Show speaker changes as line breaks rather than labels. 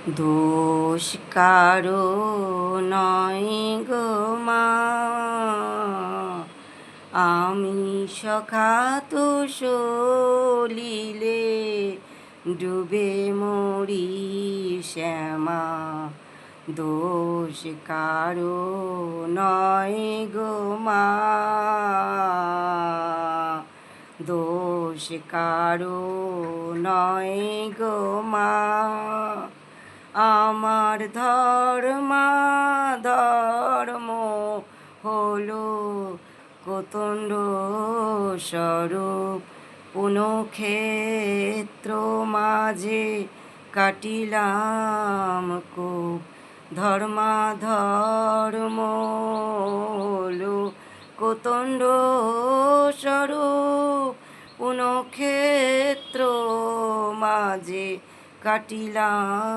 দোষ কারো নয় গো মা, আমি সখাত সলিলে ডুবে মরি শ্যামা। দোষ কারো নয় গো মা, দোষ কারো নয় গো মা। আমার ধর্ম হলো কোতণ্ড স্বরূপ, পুনঃক্ষেত্র মাঝে কাটিলাম কূপ। ধর্ম হলো কোতণ্ড স্বরূপ, পুনঃক্ষেত্র মাঝে কাটিলাম